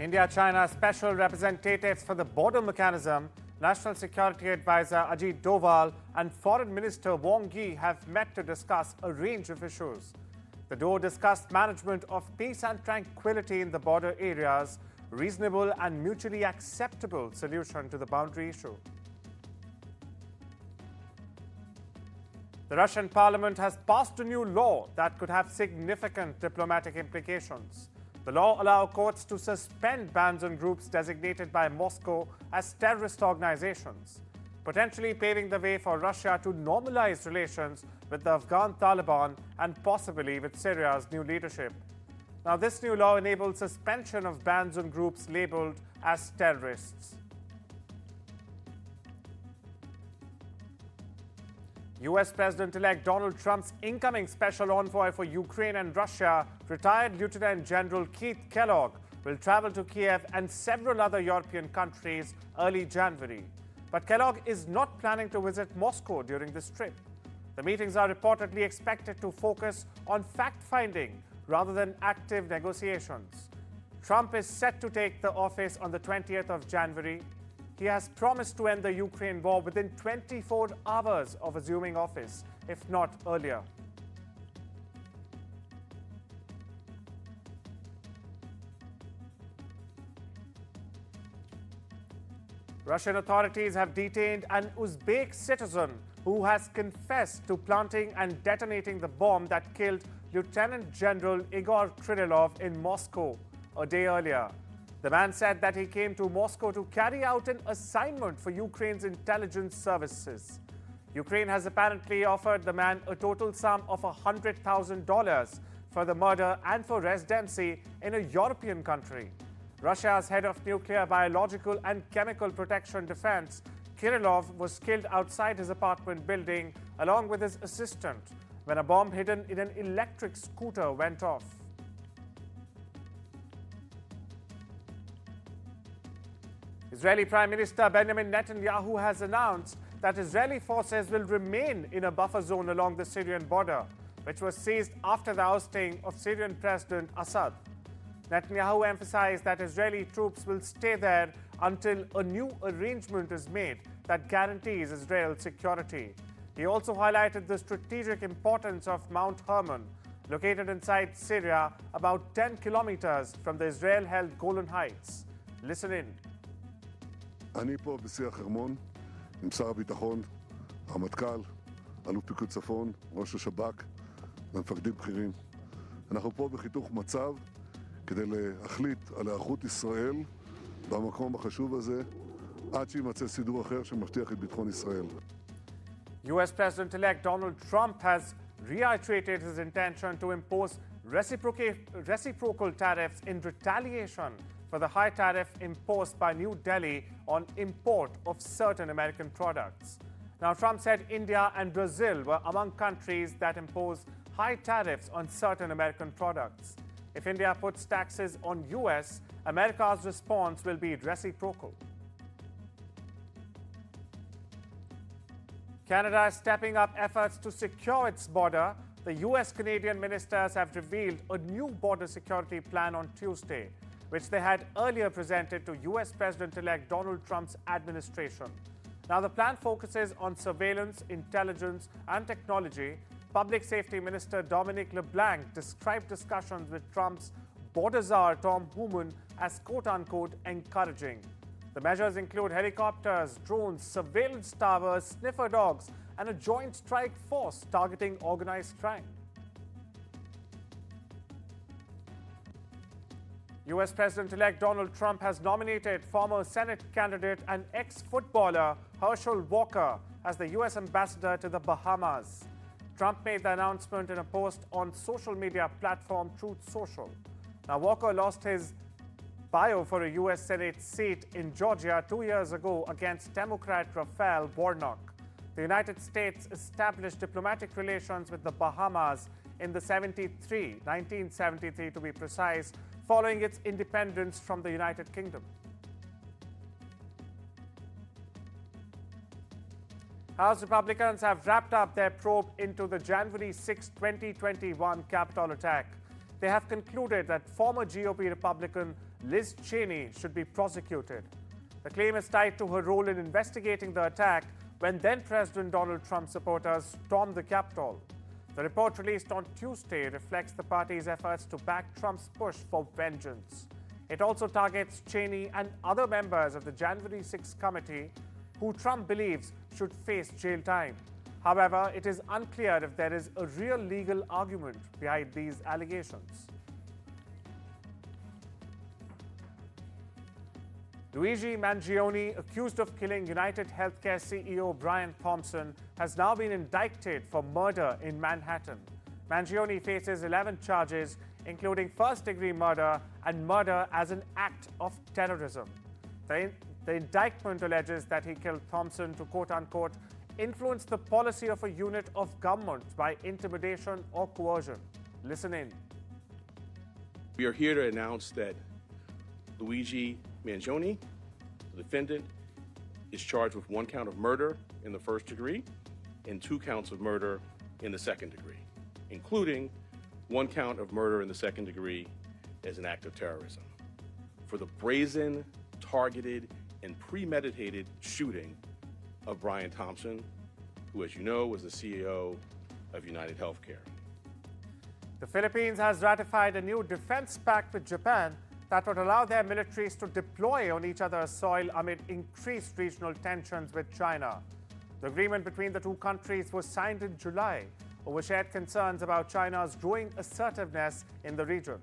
India-China Special Representatives for the Border Mechanism, National Security Advisor Ajit Doval and Foreign Minister Wang have met to discuss a range of issues. The duo discussed management of peace and tranquility in the border areas, reasonable and mutually acceptable solution to the boundary issue. The Russian parliament has passed a new law that could have significant diplomatic implications. The law allows courts to suspend bans on groups designated by Moscow as terrorist organizations, potentially paving the way for Russia to normalize relations with the Afghan Taliban and possibly with Syria's new leadership. Now, this new law enables suspension of bans on groups labeled as terrorists. U.S. President-elect Donald Trump's incoming special envoy for Ukraine and Russia, retired Lieutenant General Keith Kellogg, will travel to Kiev and several other European countries early January. But Kellogg is not planning to visit Moscow during this trip. The meetings are reportedly expected to focus on fact-finding rather than active negotiations. Trump is set to take the office on the 20th of January. He has promised to end the Ukraine war within 24 hours of assuming office, if not earlier. Russian authorities have detained an Uzbek citizen who has confessed to planting and detonating the bomb that killed Lieutenant General Igor Krylov in Moscow a day earlier. The man said that he came to Moscow to carry out an assignment for Ukraine's intelligence services. Ukraine has apparently offered the man a total sum of $100,000 for the murder and for residency in a European country. Russia's head of nuclear, biological and chemical protection defense, Krylov, was killed outside his apartment building along with his assistant when a bomb hidden in an electric scooter went off. Israeli Prime Minister Benjamin Netanyahu has announced that Israeli forces will remain in a buffer zone along the Syrian border, which was seized after the ousting of Syrian President Assad. Netanyahu emphasized that Israeli troops will stay there until a new arrangement is made that guarantees Israel's security. He also highlighted the strategic importance of Mount Hermon, located inside Syria, about 10 kilometers from the Israel-held Golan Heights. Listen in. אני פה בשיח חרמון עם שר הביטחון, הרמטכ"ל, אלוף פיקוד צפון, ראש השב"כ ומפקדים בכירים. אנחנו פה בחיתוך מצב כדי להחליט על היערכות ישראל במקום החשוב הזה עד שימצא סידור אחר שמבטיח את ביטחון ישראל. U.S. President-elect Donald Trump has reiterated his intention to impose reciprocal tariffs in retaliation for the high tariff imposed by New Delhi on import of certain American products. Now, Trump said India and Brazil were among countries that impose high tariffs on certain American products. If India puts taxes on U.S., America's response will be reciprocal. Canada is stepping up efforts to secure its border. The U.S.-Canadian ministers have revealed a new border security plan on Tuesday, which they had earlier presented to U.S. President-elect Donald Trump's administration. Now, the plan focuses on surveillance, intelligence, and technology. Public Safety Minister Dominic LeBlanc described discussions with Trump's border czar Tom Homan as quote-unquote encouraging. The measures include helicopters, drones, surveillance towers, sniffer dogs, and a joint strike force targeting organized crime. U.S. President-elect Donald Trump has nominated former Senate candidate and ex-footballer Hershel Walker as the U.S. ambassador to the Bahamas. Trump made the announcement in a post on social media platform Truth Social. Now, Walker lost his bio for a U.S. Senate seat in Georgia 2 years ago against Democrat Raphael Warnock. The United States established diplomatic relations with the Bahamas in 1973 to be precise, following its independence from the United Kingdom. House Republicans have wrapped up their probe into the January 6, 2021 Capitol attack. They have concluded that former GOP Republican Liz Cheney should be prosecuted. The claim is tied to her role in investigating the attack when then-President Donald Trump supporters stormed the Capitol. The report released on Tuesday reflects the party's efforts to back Trump's push for vengeance. It also targets Cheney and other members of the January 6 committee who Trump believes should face jail time. However, it is unclear if there is a real legal argument behind these allegations. Luigi Manion, accused of killing United Healthcare CEO Brian Thompson, has now been indicted for murder in Manhattan. Manion faces 11 charges, including first-degree murder and murder as an act of terrorism. The indictment alleges that he killed Thompson to, quote-unquote, influence the policy of a unit of government by intimidation or coercion. Listen in. We are here to announce that Luigi Manion, the defendant, is charged with 1 count of murder in the first degree and 2 counts of murder in the second degree, including 1 count of murder in the second degree as an act of terrorism for the brazen, targeted, and premeditated shooting of Brian Thompson, who, as you know, was the CEO of United Healthcare. The Philippines has ratified a new defense pact with Japan that would allow their militaries to deploy on each other's soil amid increased regional tensions with China. The agreement between the two countries was signed in July over shared concerns about China's growing assertiveness in the region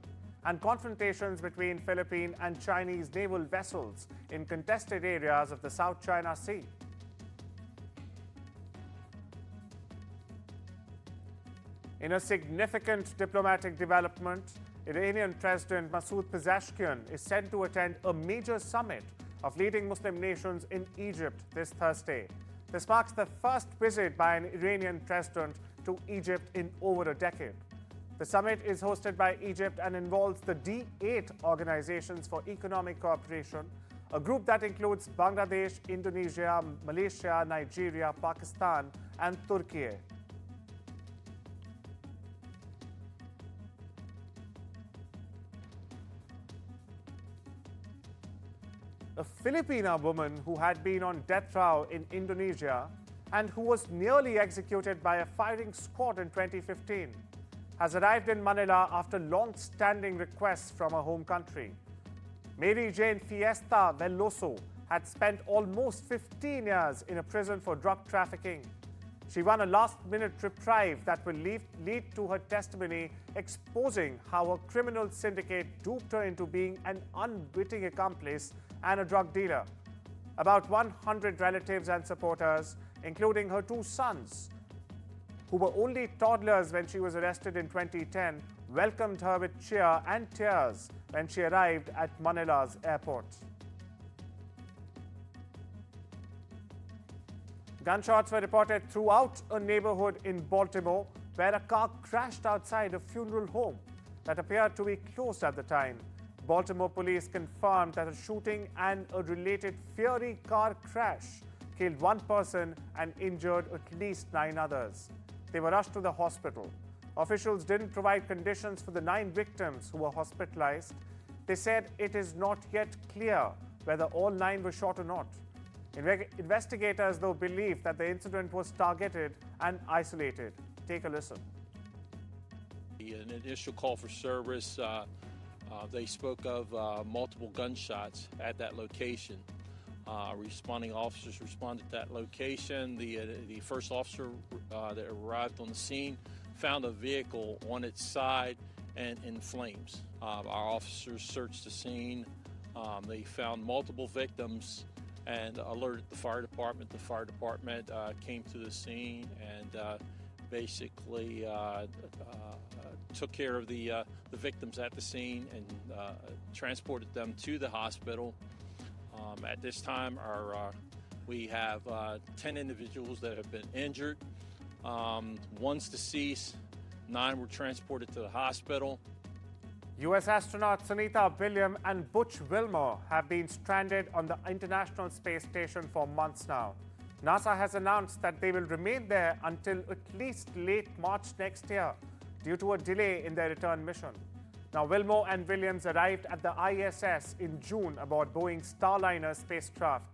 and confrontations between Philippine and Chinese naval vessels in contested areas of the South China Sea. In a significant diplomatic development, Iranian President Masoud Pezeshkian is sent to attend a major summit of leading Muslim nations in Egypt this Thursday. This marks the first visit by an Iranian president to Egypt in over a decade. The summit is hosted by Egypt and involves the D8 Organizations for Economic Cooperation, a group that includes Bangladesh, Indonesia, Malaysia, Nigeria, Pakistan, and Turkey. A Filipina woman who had been on death row in Indonesia and who was nearly executed by a firing squad in 2015 has arrived in Manila after long-standing requests from her home country. Mary Jane Fiesta Veloso had spent almost 15 years in a prison for drug trafficking. She won a last-minute reprieve that will lead to her testimony exposing how a criminal syndicate duped her into being an unwitting accomplice and a drug dealer. About 100 relatives and supporters, including her 2 sons, who were only toddlers when she was arrested in 2010, welcomed her with cheer and tears when she arrived at Manila's airport. Gunshots were reported throughout a neighborhood in Baltimore where a car crashed outside a funeral home that appeared to be closed at the time. Baltimore police confirmed that a shooting and a related fiery car crash killed 1 person and injured at least 9 others. They were rushed to the hospital. Officials didn't provide conditions for the 9 victims who were hospitalized. They said it is not yet clear whether all 9 were shot or not. Investigators, though, believe that the incident was targeted and isolated. Take a listen. An initial call for service, they spoke of multiple gunshots at that location. Responding officers responded to that location. The first officer that arrived on the scene found a vehicle on its side and in flames. Our officers searched the scene. They found multiple victims and alerted the fire department. The fire department came to the scene and basically took care of the victims at the scene and transported them to the hospital. At this time, we have 10 individuals that have been injured. 1's deceased, 9 were transported to the hospital. U.S. astronauts Sunita Williams and Butch Wilmore have been stranded on the International Space Station for months now. NASA has announced that they will remain there until at least late March next year due to a delay in their return mission. Now, Wilmore and Williams arrived at the ISS in June aboard Boeing's Starliner spacecraft.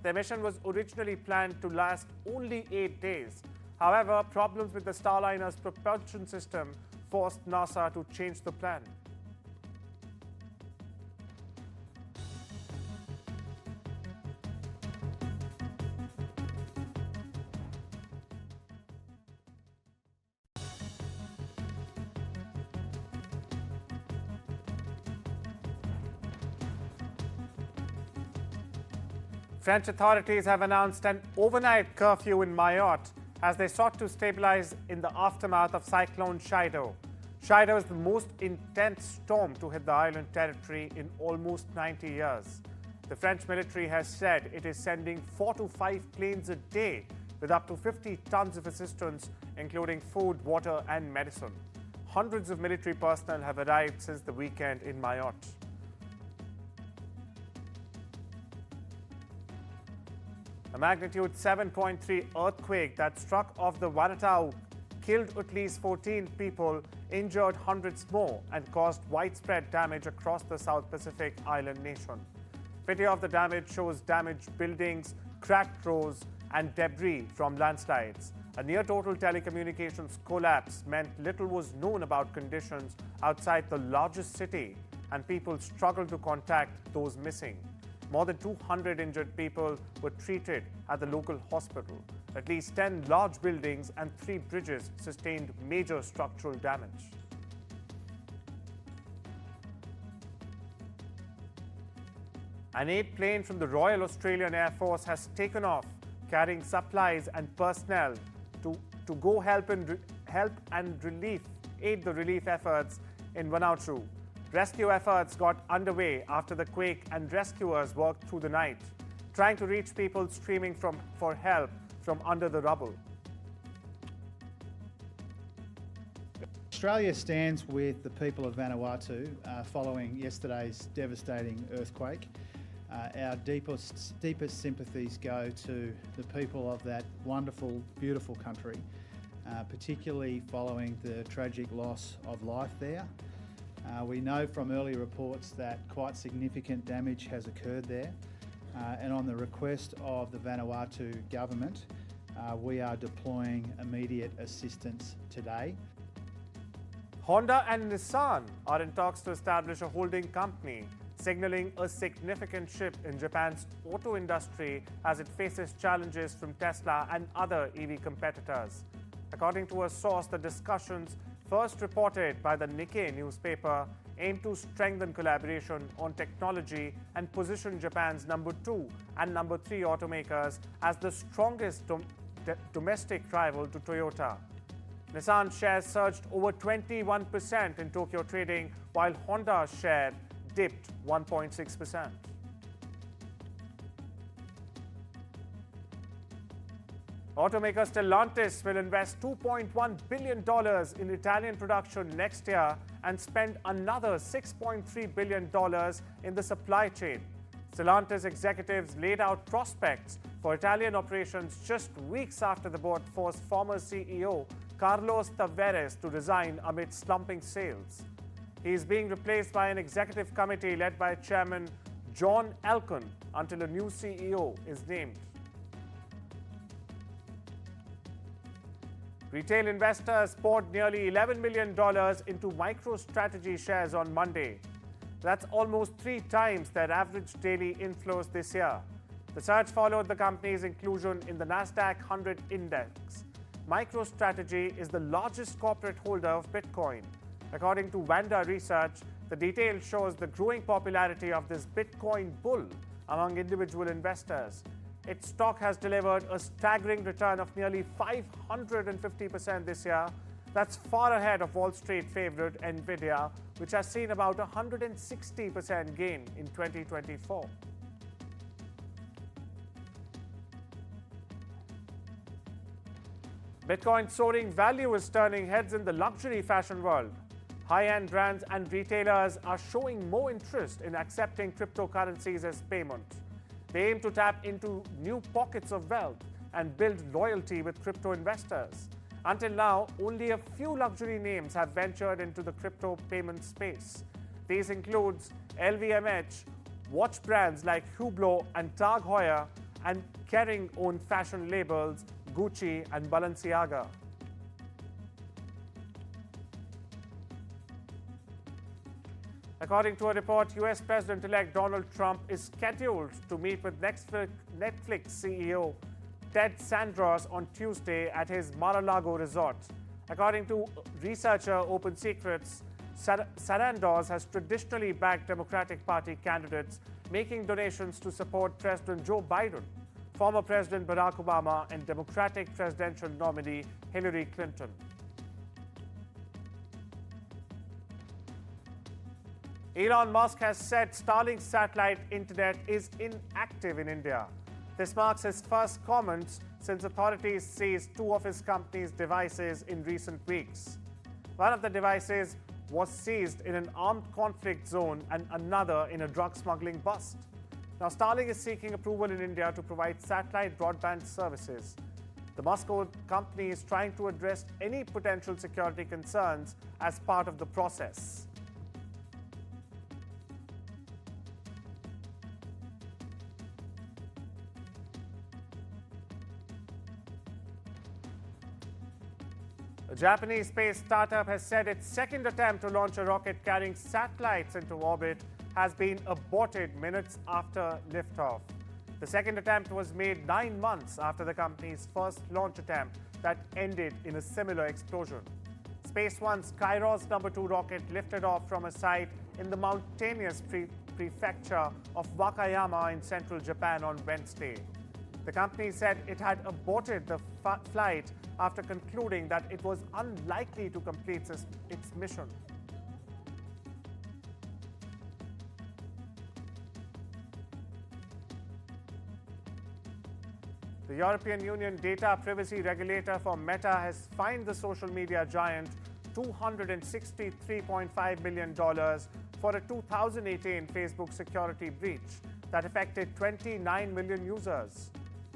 Their mission was originally planned to last only 8 days. However, problems with the Starliner's propulsion system forced NASA to change the plan. French authorities have announced an overnight curfew in Mayotte as they sought to stabilize in the aftermath of Cyclone Shido. Shido is the most intense storm to hit the island territory in almost 90 years. The French military has said it is sending 4 to 5 planes a day with up to 50 tons of assistance, including food, water and medicine. Hundreds of military personnel have arrived since the weekend in Mayotte. A magnitude 7.3 earthquake that struck off the Vanuatu killed at least 14 people, injured hundreds more, and caused widespread damage across the South Pacific island nation. Video of the damage shows damaged buildings, cracked roads, and debris from landslides. A near-total telecommunications collapse meant little was known about conditions outside the largest city, and people struggled to contact those missing. More than 200 injured people were treated at the local hospital. At least 10 large buildings and 3 bridges sustained major structural damage. An aid plane from the Royal Australian Air Force has taken off, carrying supplies and personnel to go aid the relief efforts in Vanuatu. Rescue efforts got underway after the quake, and rescuers worked through the night, trying to reach people screaming for help from under the rubble. Australia stands with the people of Vanuatu following yesterday's devastating earthquake. Our deepest sympathies go to the people of that wonderful, beautiful country, particularly following the tragic loss of life there. We know from early reports that quite significant damage has occurred there, and on the request of the Vanuatu government, we are deploying immediate assistance today. Honda and Nissan are in talks to establish a holding company, signaling a significant shift in Japan's auto industry as it faces challenges from Tesla and other EV competitors. According to a source, the discussions, first reported by the Nikkei newspaper, aim to strengthen collaboration on technology and position Japan's number 2 and number 3 automakers as the strongest domestic rival to Toyota. Nissan shares surged over 21% in Tokyo trading, while Honda's share dipped 1.6%. Automaker Stellantis will invest $2.1 billion in Italian production next year and spend another $6.3 billion in the supply chain. Stellantis executives laid out prospects for Italian operations just weeks after the board forced former CEO Carlos Tavares to resign amid slumping sales. He is being replaced by an executive committee led by Chairman John Elkann until a new CEO is named. Retail investors poured nearly $11 million into MicroStrategy shares on Monday. That's almost 3 times their average daily inflows this year. The surge followed the company's inclusion in the Nasdaq 100 index. MicroStrategy is the largest corporate holder of Bitcoin. According to Vanda Research, the detail shows the growing popularity of this Bitcoin bull among individual investors. Its stock has delivered a staggering return of nearly 550% this year. That's far ahead of Wall Street favorite Nvidia, which has seen about a 160% gain in 2024. Bitcoin's soaring value is turning heads in the luxury fashion world. High-end brands and retailers are showing more interest in accepting cryptocurrencies as payment. They aim to tap into new pockets of wealth and build loyalty with crypto investors. Until now, only a few luxury names have ventured into the crypto payment space. These include LVMH, watch brands like Hublot and Tag Heuer, and Kering-owned fashion labels Gucci and Balenciaga. According to a report, US President-elect Donald Trump is scheduled to meet with Netflix CEO Ted Sarandos on Tuesday at his Mar-a-Lago resort. According to researcher Open Secrets, Sarandos has traditionally backed Democratic Party candidates, making donations to support President Joe Biden, former President Barack Obama, and Democratic presidential nominee Hillary Clinton. Elon Musk has said Starlink's satellite internet is inactive in India. This marks his first comments since authorities seized two of his company's devices in recent weeks. One of the devices was seized in an armed conflict zone and another in a drug smuggling bust. Now, Starlink is seeking approval in India to provide satellite broadband services. The Moscow company is trying to address any potential security concerns as part of the process. A Japanese space startup has said its second attempt to launch a rocket carrying satellites into orbit has been aborted minutes after liftoff. The second attempt was made 9 months after the company's first launch attempt that ended in a similar explosion. Space One's Kairos No. 2 rocket lifted off from a site in the mountainous prefecture of Wakayama in central Japan on Wednesday. The company said it had aborted the flight after concluding that it was unlikely to complete its mission. The European Union data privacy regulator for Meta has fined the social media giant $263.5 million for a 2018 Facebook security breach that affected 29 million users.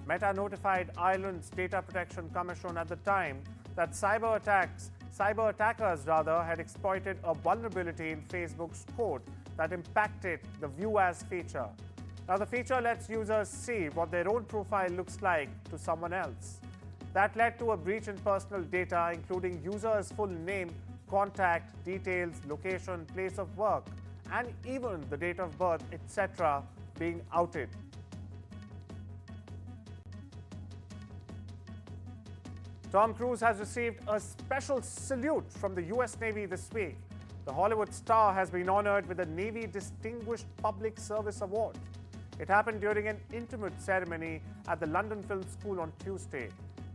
Meta notified Ireland's Data Protection Commission at the time that cyber attackers had exploited a vulnerability in Facebook's code that impacted the View As feature. Now, the feature lets users see what their own profile looks like to someone else. That led to a breach in personal data, including users' full name, contact details, location, place of work, and even the date of birth, etc., being outed. Tom Cruise has received a special salute from the U.S. Navy this week. The Hollywood star has been honored with the Navy Distinguished Public Service Award. It happened during an intimate ceremony at the London Film School on Tuesday.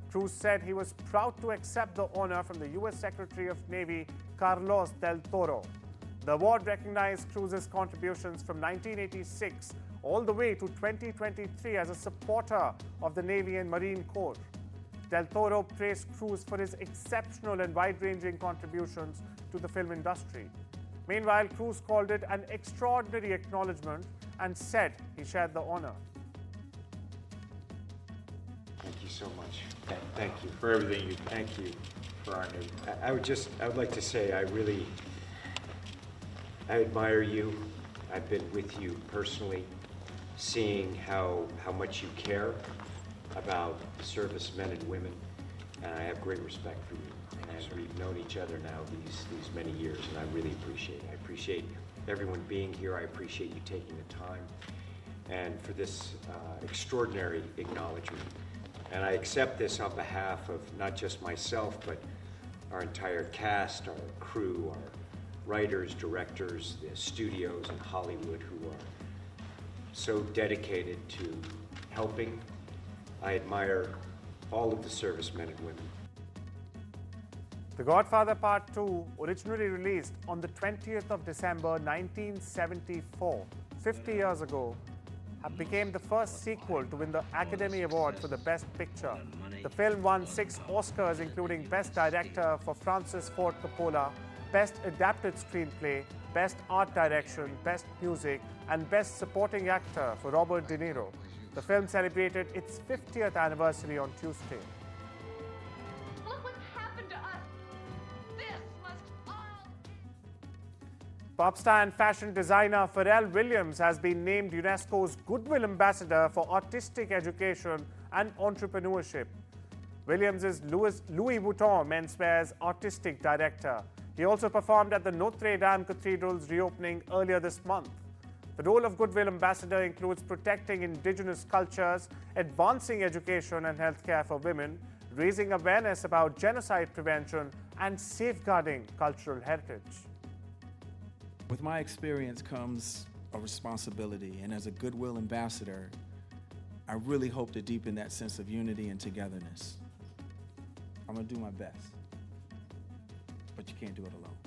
Cruise said he was proud to accept the honor from the U.S. Secretary of Navy Carlos del Toro. The award recognized Cruise's contributions from 1986 all the way to 2023 as a supporter of the Navy and Marine Corps. Del Toro praised Cruise for his exceptional and wide-ranging contributions to the film industry. Meanwhile, Cruise called it an extraordinary acknowledgement and said he shared the honor. Thank you so much. Thank you for everything you do. Thank you for honoring. I would like to say I admire you. I've been with you personally, seeing how much you care about the servicemen and women, and I have great respect for you. And we've known each other now these many years, and I really appreciate it. I appreciate everyone being here. I appreciate you taking the time and for this extraordinary acknowledgement. And I accept this on behalf of not just myself, but our entire cast, our crew, our writers, directors, the studios in Hollywood who are so dedicated to helping. I admire all of the servicemen and women. The Godfather Part 2, originally released on the 20th of December 1974, 50 years ago, became the first sequel to win the Academy Award for the Best Picture. The film won 6 Oscars, including Best Director for Francis Ford Coppola, Best Adapted Screenplay, Best Art Direction, Best Music, and Best Supporting Actor for Robert De Niro. The film celebrated its 50th anniversary on Tuesday. Look what's happening. Pop star and fashion designer Fel Williams has been named UNESCO's Goodwill Ambassador for Autistic Education and Entrepreneurship. Williams is Louis Vuitton Menswear's Autistic Director. He also performed at the Notre Dame Cathedral's reopening earlier this month. The role of Goodwill Ambassador includes protecting indigenous cultures, advancing education and healthcare for women, raising awareness about genocide prevention, and safeguarding cultural heritage. With my experience comes a responsibility, and as a Goodwill Ambassador, I really hope to deepen that sense of unity and togetherness. I'm gonna do my best, but you can't do it alone.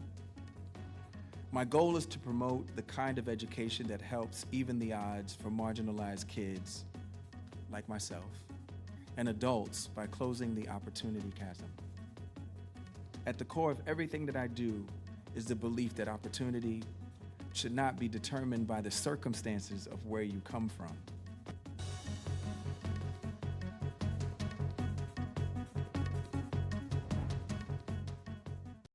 My goal is to promote the kind of education that helps even the odds for marginalized kids like myself and adults by closing the opportunity chasm. At the core of everything that I do is the belief that opportunity should not be determined by the circumstances of where you come from,